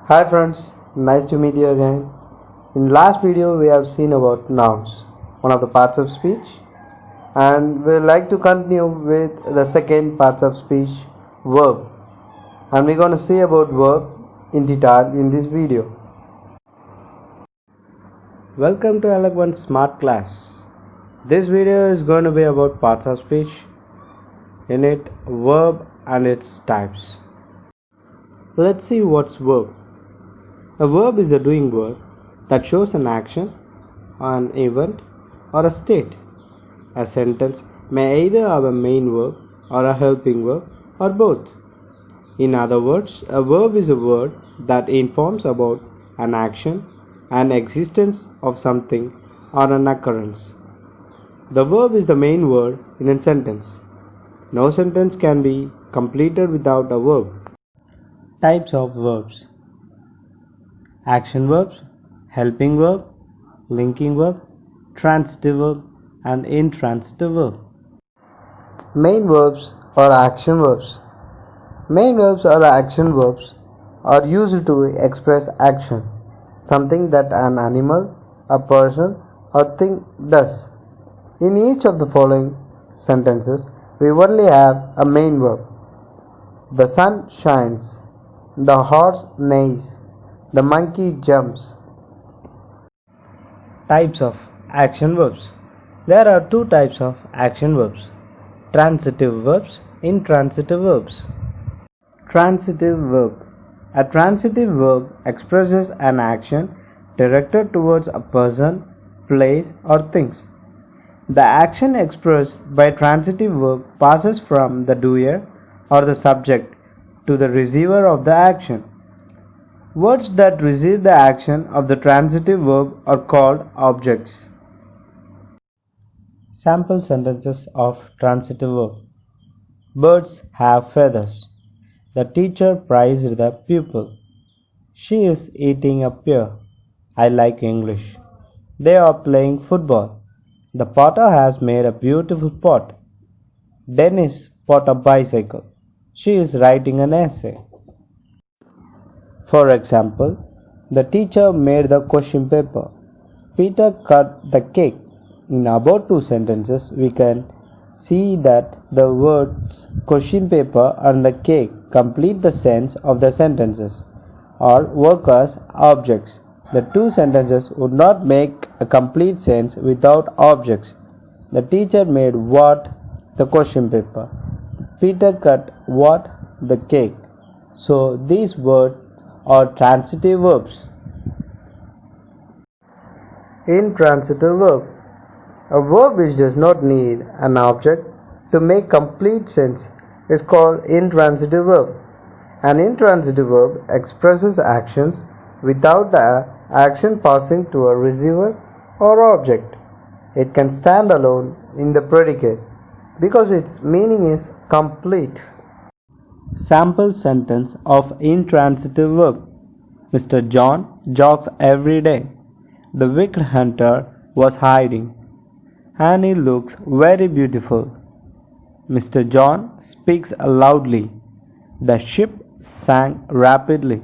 Hi friends, nice to meet you again. In last video we have seen about nouns, one of the parts of speech, and we like to continue with the second parts of speech, verb. And we're going to see about verb in detail in this video. Welcome to Eloquent Smart Class. This video is going to be about parts of speech, in it verb and its types. Let's see what's verb. A verb is a doing word that shows an action, an event, or a state. A sentence may either have a main verb or a helping verb or both. In other words, a verb is a word that informs about an action, an existence of something, or an occurrence. The verb is the main word in a sentence. No sentence can be completed without a verb. Types of verbs: action verbs, helping verb, linking verb, transitive verb, and intransitive verb. Main verbs or action verbs. Main verbs or action verbs are used to express action, something that an animal, a person, or thing does. In each of the following sentences, we only have a main verb. The sun shines. The horse neighs. The monkey jumps. Types of action verbs. There are two types of action verbs: transitive verbs, intransitive verbs. Transitive verb. A transitive verb expresses an action directed towards a person, place, or things. The action expressed by transitive verb passes from the doer or the subject to the receiver of the action. Words that receive the action of the transitive verb are called objects. Sample sentences of transitive verb. Birds have feathers. The teacher praised the pupil. She is eating a pear. I like English. They are playing football. The potter has made a beautiful pot. Dennis bought a bicycle. She is writing an essay. For example, the teacher made the question paper. Peter cut the cake. In about two sentences, we can see that the words question paper and the cake complete the sense of the sentences or work as objects. The two sentences would not make a complete sense without objects. The teacher made what? The question paper. Peter cut what? The cake. So these words are transitive verbs. Intransitive verb. A verb which does not need an object to make complete sense is called intransitive verb. An intransitive verb expresses actions without the action passing to a receiver or object. It can stand alone in the predicate because its meaning is complete. Sample sentence of intransitive verb. Mr. John jogs every day. The wicked hunter was hiding. Annie looks very beautiful. Mr. John speaks loudly. The ship sank rapidly.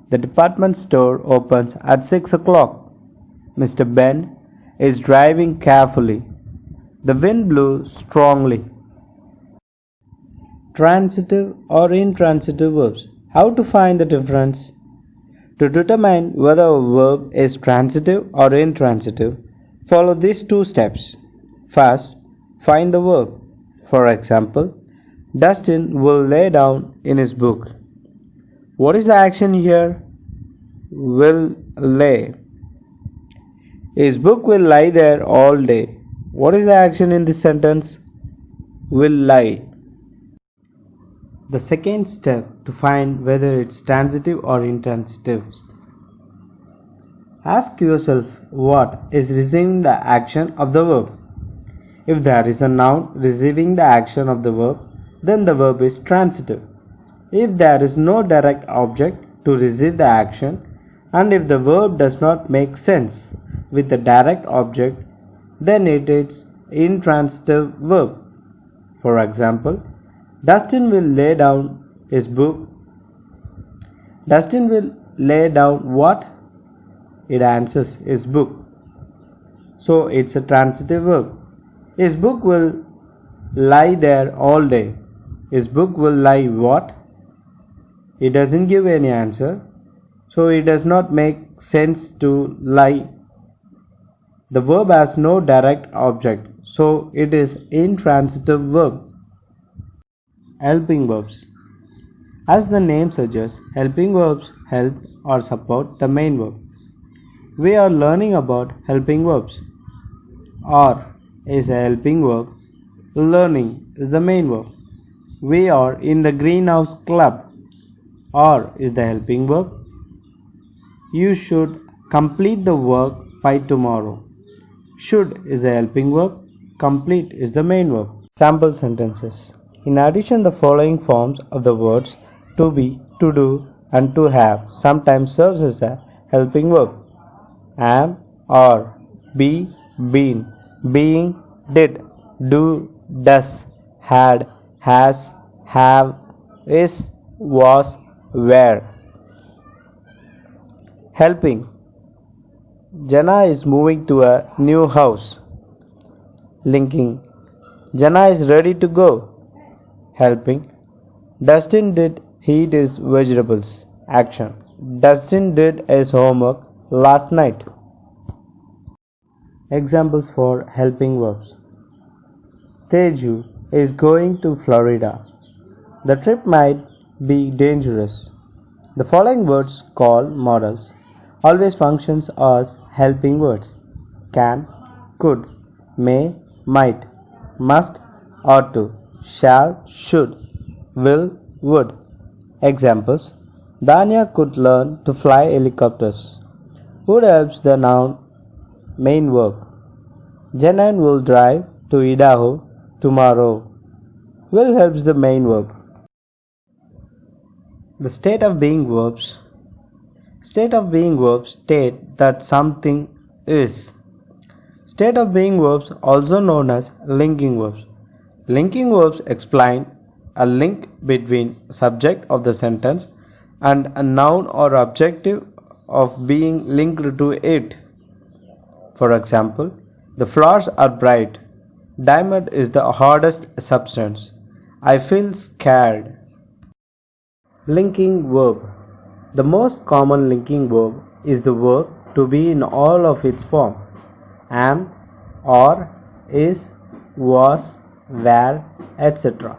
The department store opens at 6 o'clock. Mr. Ben is driving carefully. The wind blew strongly. Transitive or intransitive verbs. How to find the difference? To determine whether a verb is transitive or intransitive, follow these two steps. First, find the verb. For example, Dustin will lay down in his book. What is the action here? Will lay. His book will lie there all day. What is the action in this sentence? Will lie. The second step to find whether it's transitive or intransitive. Ask yourself what is receiving the action of the verb. If there is a noun receiving the action of the verb, then the verb is transitive. If there is no direct object to receive the action, and if the verb does not make sense with the direct object, then it is intransitive verb. For example, Dustin will lay down his book. Dustin will lay down what? It answers his book. So it's a transitive verb. His book will lie there all day. His book will lie what? It doesn't give any answer. So it does not make sense to lie. The verb has no direct object. So it is intransitive verb. Helping verbs. As the name suggests, helping verbs help or support the main verb. We are learning about helping verbs. Are is a helping verb. Learning is the main verb. We are in the greenhouse club. Are is the helping verb. You should complete the work by tomorrow. Should is the helping verb. Complete is the main verb. Sample sentences. In addition, the following forms of the words to be, to do, and to have sometimes serves as a helping verb. Am, are, be, been, being, did, do, does, had, has, have, is, was, were. Helping. Jana is moving to a new house. Linking. Jana is ready to go. Helping. Dustin did heat his vegetables. Action. Dustin did his homework last night. Examples for helping verbs. Teju is going to Florida. The trip might be dangerous. The following words called modals always functions as helping words. Can, could, may, might, must, ought to, shall, should, will, would. Examples. Danya could learn to fly helicopters. Would helps the noun main verb. Janan will drive to Idaho tomorrow. Will helps the main verb. The state of being verbs. State of being verbs state that something is. State of being verbs also known as linking verbs. Linking verbs explain a link between subject of the sentence and a noun or objective of being linked to it. For example, the flowers are bright. Diamond is the hardest substance. I feel scared. Linking verb. The most common linking verb is the verb to be in all of its form. Am, or, is, was, were, etc.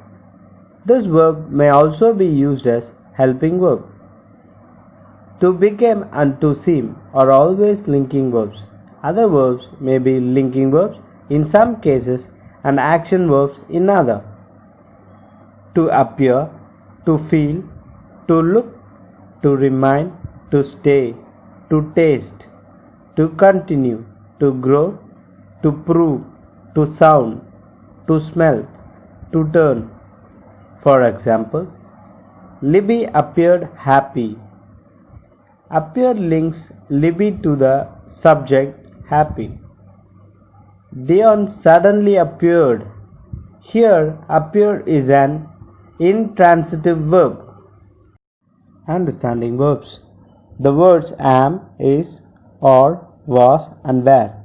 This verb may also be used as helping verb. To become and to seem are always linking verbs. Other verbs may be linking verbs in some cases and action verbs in other. To appear, to feel, to look, to remain, to stay, to taste, to continue, to grow, to prove, to sound, to smell, to turn. For example, Libby appeared happy. Appeared links Libby to the subject happy. Dion suddenly appeared. Here, appear is an intransitive verb. Understanding verbs. The words am, is, or, was, and were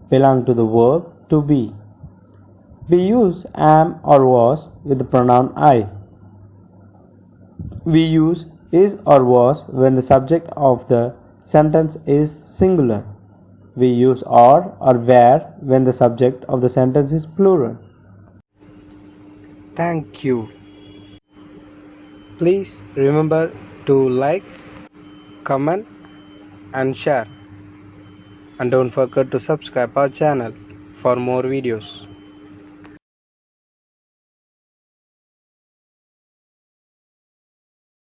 belong to the verb to be. We use am or was with the pronoun I. We use is or was when the subject of the sentence is singular. We use or were when the subject of the sentence is plural. Thank you. Please remember to like, comment and share. And don't forget to subscribe our channel for more videos.